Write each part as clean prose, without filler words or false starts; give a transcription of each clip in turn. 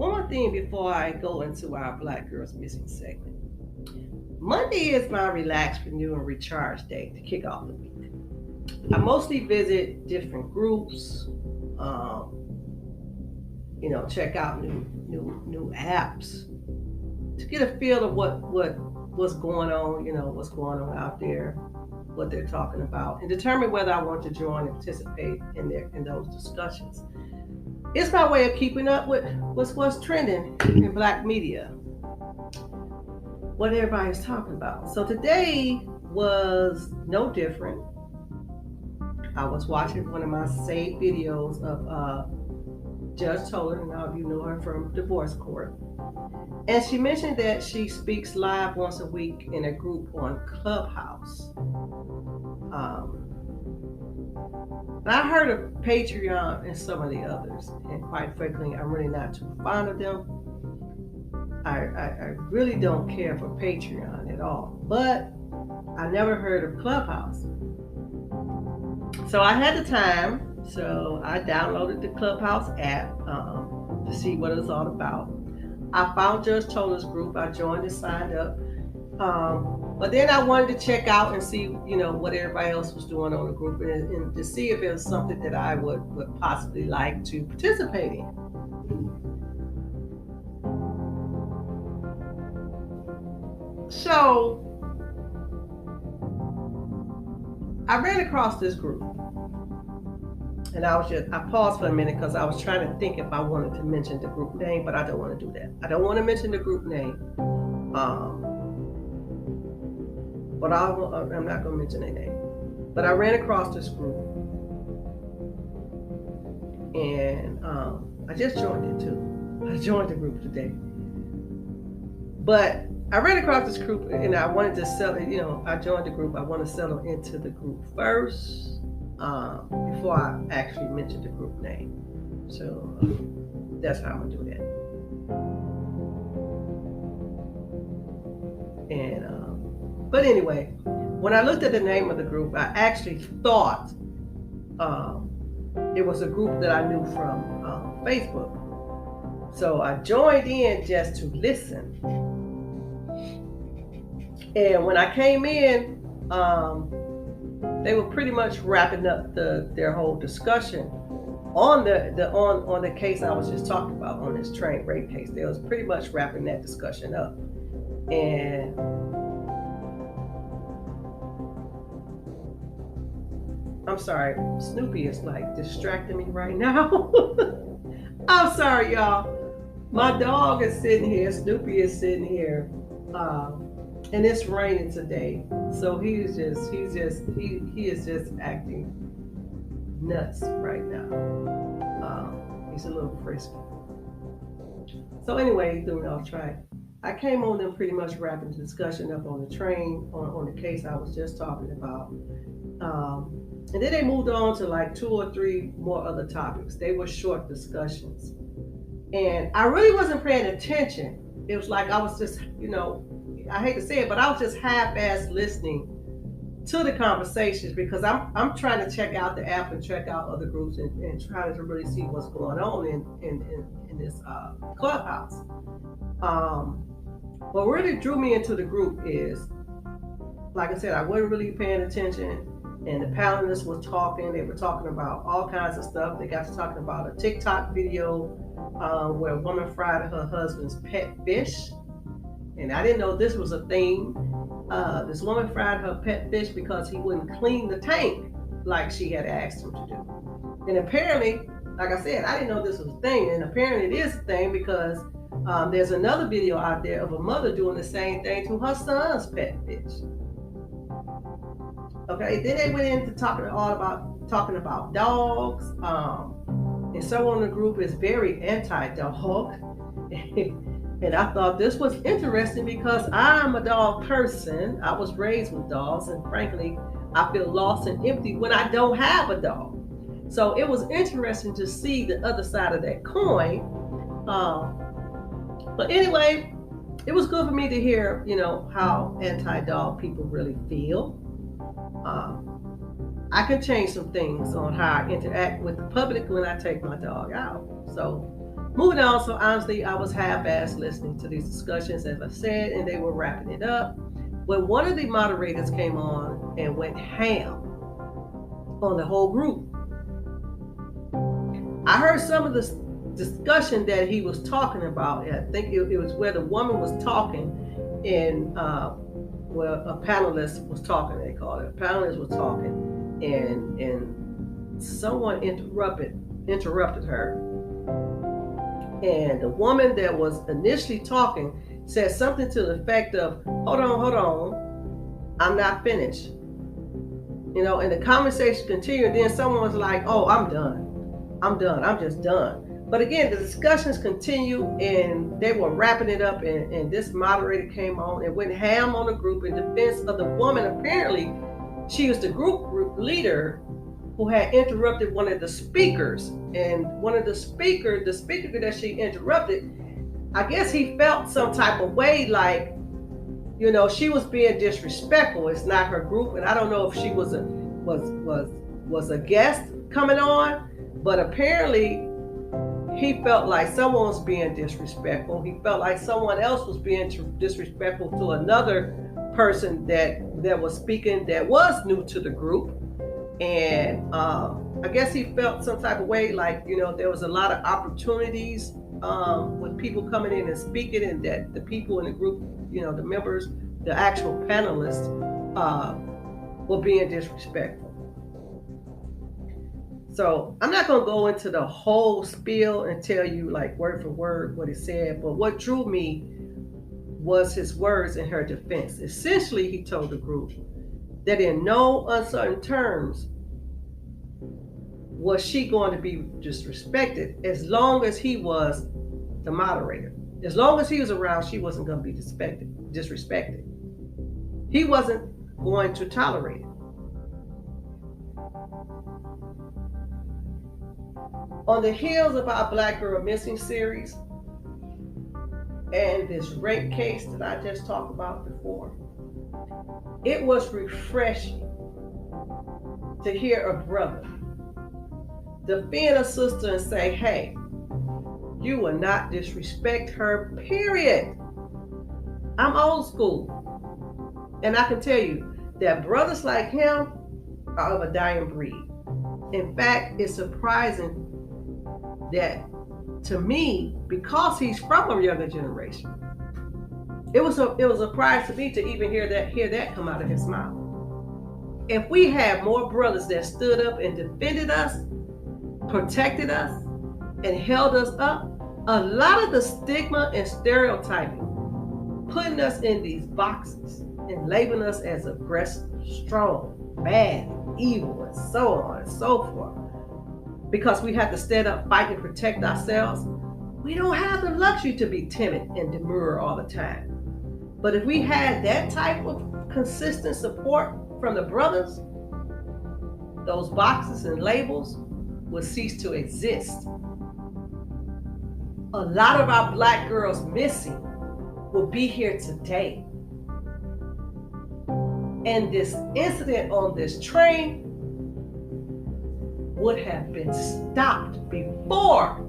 one more thing before I go into our Black Girls Missing segment. Monday is my relax, renew, and recharge day to kick off the week. I mostly visit different groups, um, check out new apps to get a feel of what's going on, what's going on out there, what they're talking about, and determine whether I want to join and participate in those discussions. It's my way of keeping up with what's trending in Black media, what everybody's talking about. So today was no different. I was watching one of my saved videos of Judge Toller, and all of you know her from divorce court. And she mentioned that she speaks live once a week in a group on Clubhouse. I heard of Patreon and some of the others, and quite frankly, I'm really not too fond of them. I really don't care for Patreon at all, but I never heard of Clubhouse. So I had the time, so I downloaded the Clubhouse app to see what it's all about. I found Judge Toller's group. I joined and signed up. But then I wanted to check out and see, what everybody else was doing on the group and to see if it was something that I would possibly like to participate in. So I ran across this group. And I paused for a minute because I was trying to think if I wanted to mention the group name, but I don't want to do that. I don't want to mention the group name. But I'm not going to mention their name. But I ran across this group. And I just joined it too. I joined the group today. But I ran across this group and I wanted to settle, I joined the group. I want to settle into the group first. Before I actually mention the group name. So that's how I'm gonna do that. And but anyway, when I looked at the name of the group, I actually thought it was a group that I knew from Facebook. So I joined in just to listen. And when I came in, they were pretty much wrapping up their whole discussion on the case I was just talking about, on this train rape case. They was pretty much wrapping that discussion up. And I'm sorry, Snoopy is like distracting me right now. I'm sorry, y'all. My dog is sitting here, Snoopy is sitting here. And it's raining today, so he is just acting nuts right now. He's a little frisky. So anyway, he threw me off track. I came on them pretty much wrapping the discussion up on the train on the case I was just talking about, and then they moved on to like 2 or 3 more other topics. They were short discussions, and I really wasn't paying attention. It was like I was just, I hate to say it, but I was just half-assed listening to the conversations because I'm trying to check out the app and check out other groups and trying to really see what's going on in this Clubhouse. What really drew me into the group is, like I said, I wasn't really paying attention, and the panelists were talking. They were talking about all kinds of stuff. They got to talking about a TikTok video where a woman fried her husband's pet fish. And I didn't know this was a thing. This woman fried her pet fish because he wouldn't clean the tank like she had asked him to do. And apparently, like I said, I didn't know this was a thing. And apparently it is a thing because there's another video out there of a mother doing the same thing to her son's pet fish. Okay, then they went into talking about dogs. And someone in the group is very anti-dog. And I thought this was interesting because I'm a dog person. I was raised with dogs, and frankly, I feel lost and empty when I don't have a dog. So it was interesting to see the other side of that coin. But anyway, it was good for me to hear, how anti-dog people really feel. I can change some things on how I interact with the public when I take my dog out. So Moving on, so honestly, I was half-assed listening to these discussions, as I said, and they were wrapping it up. When one of the moderators came on and went ham on the whole group, I heard some of the discussion that he was talking about. I think it was where the woman was talking, and well, a panelist was talking. They called it. A panelist was talking, and someone interrupted her, and the woman that was initially talking said something to the effect of, hold on, I'm not finished. You know, and the conversation continued. Then someone was like, oh, I'm just done. But again, the discussions continued, and they were wrapping it up, and this moderator came on and went ham on the group in defense of the woman. Apparently, she was the group leader who had interrupted one of the speakers, and one of the speaker that she interrupted, I guess he felt some type of way, like, you know, she was being disrespectful. It's not her group, and I don't know if she was a guest coming on, but apparently he felt like someone was being disrespectful. He felt like someone else was being disrespectful to another person that was speaking that was new to the group. And I guess he felt some type of way, like, you know, there was a lot of opportunities with people coming in and speaking, and that the people in the group, you know, the members, the actual panelists, were being disrespectful. So I'm not going to go into the whole spiel and tell you like word for word what he said, but what drew me was his words in her defense. Essentially, he told the group that in no uncertain terms was she going to be disrespected as long as he was the moderator. As long as he was around, she wasn't going to be disrespected. He wasn't going to tolerate it. On the heels of our Black Girl Missing series and this rape case that I just talked about before, it was refreshing to hear a brother defend a sister and say, hey, you will not disrespect her, period. I'm old school. And I can tell you that brothers like him are of a dying breed. In fact, it's surprising that, to me, because he's from a younger generation, it was a surprise to me to even hear that come out of his mouth. If we had more brothers that stood up and defended us, protected us, and held us up, a lot of the stigma and stereotyping, putting us in these boxes and labeling us as aggressive, strong, bad, evil, and so on and so forth, because we have to stand up, fight, and protect ourselves, we don't have the luxury to be timid and demure all the time. But if we had that type of consistent support from the brothers, those boxes and labels would cease to exist. A lot of our Black girls missing will be here today. And this incident on this train would have been stopped before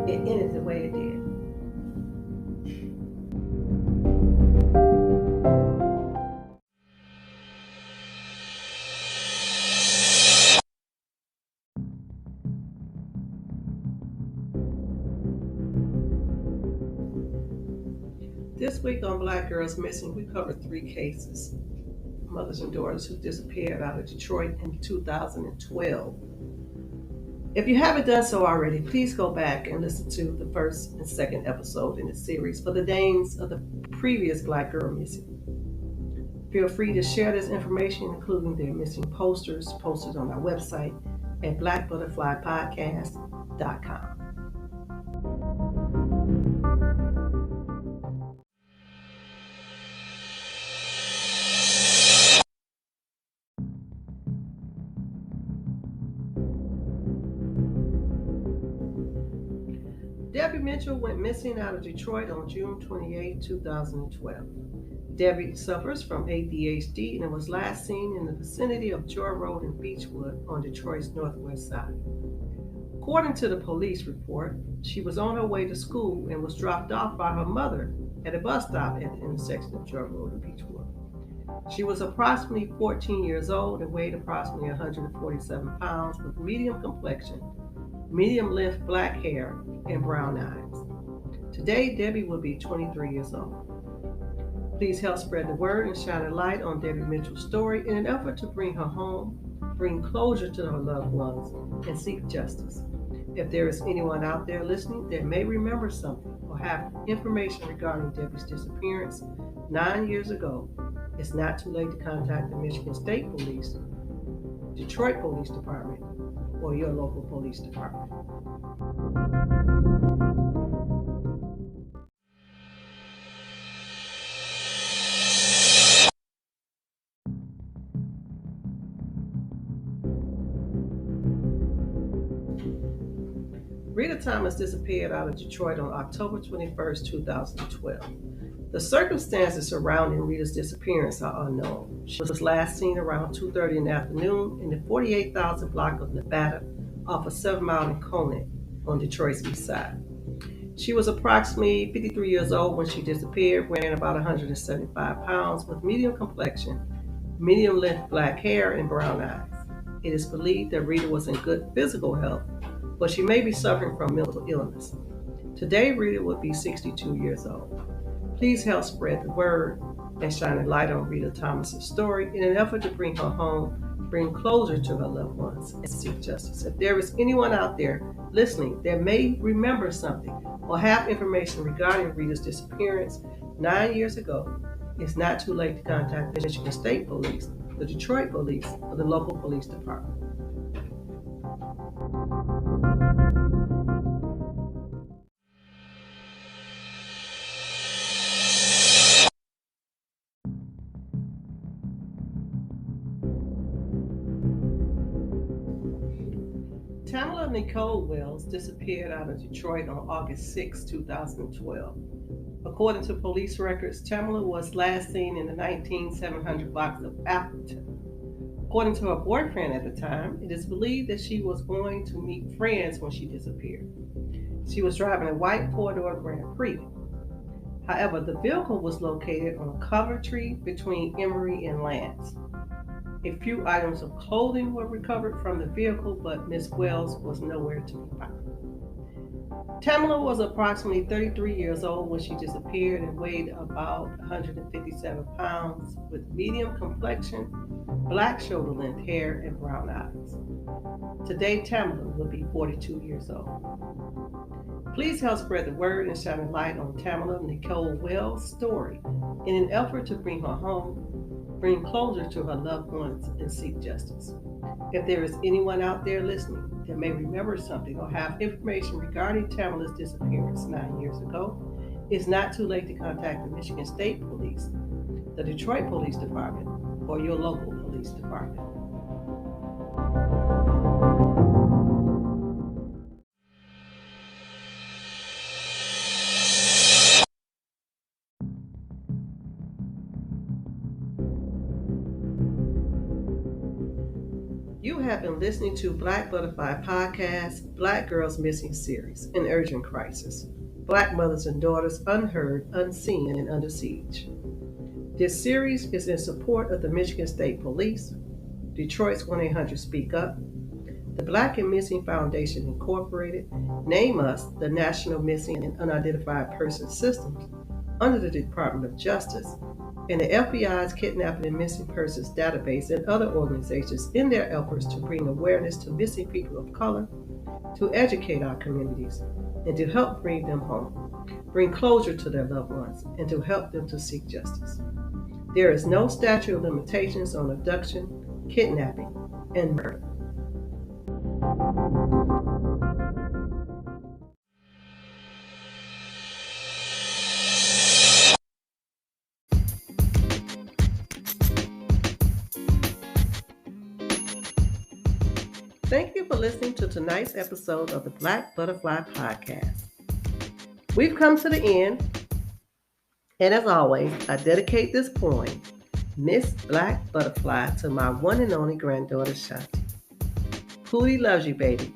it ended the way it did. This week on Black Girls Missing, we covered 3 cases. Mothers and daughters who disappeared out of Detroit in 2012. If you haven't done so already, please go back and listen to the first and second episode in the series for the names of the previous Black girl missing. Feel free to share this information, including their missing posters, posted on our website at blackbutterflypodcast.com. Debbie Mitchell went missing out of Detroit on June 28, 2012. Debbie suffers from ADHD and was last seen in the vicinity of Joy Road in Beechwood on Detroit's northwest side. According to the police report, she was on her way to school and was dropped off by her mother at a bus stop at the intersection of Drug Road and Beechwood. She was approximately 14 years old and weighed approximately 147 pounds with medium complexion, medium length black hair, and brown eyes. Today, Debbie will be 23 years old. Please help spread the word and shine a light on Debbie Mitchell's story in an effort to bring her home, bring closure to her loved ones, and seek justice. If there is anyone out there listening that may remember something or have information regarding Debbie's disappearance 9 years ago, it's not too late to contact the Michigan State Police, Detroit Police Department, or your local police department. Rita Thomas disappeared out of Detroit on October 21st, 2012. The circumstances surrounding Rita's disappearance are unknown. She was last seen around 2:30 in the afternoon in the 48,000 block of Nevada off of 7 Mile and Conant on Detroit's east side. She was approximately 53 years old when she disappeared, weighing about 175 pounds with medium complexion, medium length black hair, and brown eyes. It is believed that Rita was in good physical health, but she may be suffering from mental illness. Today, Rita would be 62 years old. Please help spread the word and shine a light on Rita Thomas's story in an effort to bring her home, bring closure to her loved ones, and seek justice. If there is anyone out there listening that may remember something or have information regarding Rita's disappearance 9 years ago, it's not too late to contact the Michigan State Police, the Detroit Police, or the local police department. Tamala Niecole Wells disappeared out of Detroit on August 6, 2012. According to police records, Tamala was last seen in the 19700 blocks of Appleton. According to her boyfriend at the time, it is believed that she was going to meet friends when she disappeared. She was driving a white four-door Grand Prix. However, the vehicle was located on a cover tree between Emory and Lance. A few items of clothing were recovered from the vehicle, but Miss Wells was nowhere to be found. Tamala was approximately 33 years old when she disappeared and weighed about 157 pounds with medium complexion, black shoulder-length hair, and brown eyes. Today, Tamala will be 42 years old. Please help spread the word and shine a light on Tamala Niecole Wells' story in an effort to bring her home, bring closure to her loved ones, and seek justice. If there is anyone out there listening that may remember something or have information regarding Tamala's disappearance 9 years ago, it's not too late to contact the Michigan State Police, the Detroit Police Department, or your local police department. You have been listening to Black Butterfly Podcast, Black Girls Missing Series, an urgent crisis. Black mothers and daughters unheard, unseen, and under siege. This series is in support of the Michigan State Police, Detroit's 1-800-SPEAK-UP, the Black and Missing Foundation Incorporated, Name Us, the National Missing and Unidentified Persons Systems, under the Department of Justice, and the FBI's Kidnapping and Missing Persons Database and other organizations in their efforts to bring awareness to missing people of color, to educate our communities, and to help bring them home, bring closure to their loved ones, and to help them to seek justice. There is no statute of limitations on abduction, kidnapping, and murder. Thank you for listening to tonight's episode of the Black Butterfly Podcast. We've come to the end, and as always, I dedicate this poem, Miss Black Butterfly, to my one and only granddaughter, Shanti. Pootie loves you, baby.